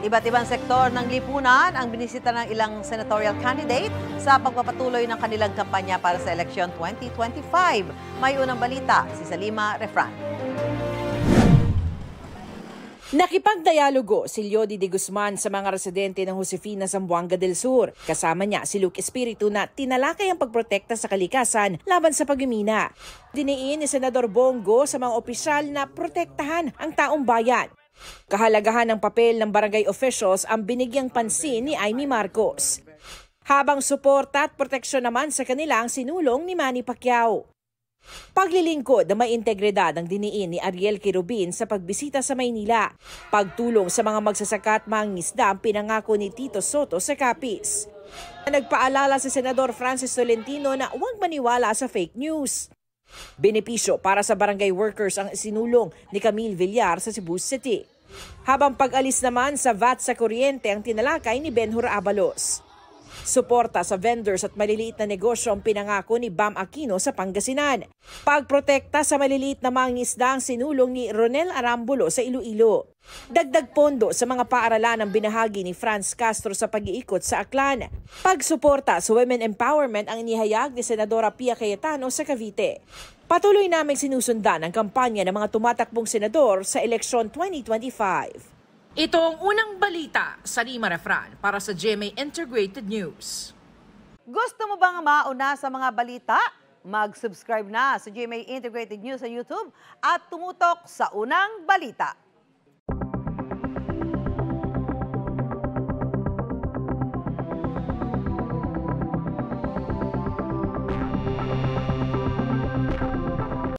Iba't ibang sektor ng lipunan ang binisita ng ilang senatorial candidate sa pagpapatuloy ng kanilang kampanya para sa eleksyon 2025. May unang balita si Salima Refran. Nakipagdialogo si Leody de Guzman sa mga residente ng Josefina, Zamboanga del Sur. Kasama niya si Luke Espiritu na tinalakay ang pagprotekta sa kalikasan laban sa pagmimina. Diniin ni Senador Bongo sa mga opisyal na protektahan ang taong bayan. Kahalagahan ng papel ng barangay officials ang binigyang pansin ni Amy Marcos. Habang suporta at proteksyon naman sa kanila ang sinulong ni Manny Pacquiao. Paglilingkod na may integridad ang diniin ni Ariel Quirubin sa pagbisita sa Maynila. Pagtulong sa mga magsasaka at mangingisda ang pinangako ni Tito Soto sa Capiz. Nagpaalala si Senador Francis Tolentino na huwag maniwala sa fake news. Benepisyo para sa barangay workers ang sinulong ni Camille Villar sa Cebu City. Habang pag-alis naman sa VAT sa kuryente ang tinalakay ni Benhur Abalos. Suporta sa vendors at maliliit na negosyo ang pinangako ni Bam Aquino sa Pangasinan. Pagprotekta sa maliliit na mangingisda ang sinulong ni Ronel Arambulo sa Iloilo. Dagdag pondo sa mga paaralan ang binahagi ni Franz Castro sa pag-iikot sa Aklan. Pagsuporta sa women empowerment ang inihayag ni Senadora Pia Cayetano sa Cavite. Patuloy naming sinusundan ang kampanya ng mga tumatakbong senador sa eleksyon 2025. Ito ang unang balita sa Salima Refran para sa GMA Integrated News. Gusto mo bang mauna sa mga balita? Mag-subscribe na sa GMA Integrated News sa YouTube at tumutok sa unang balita.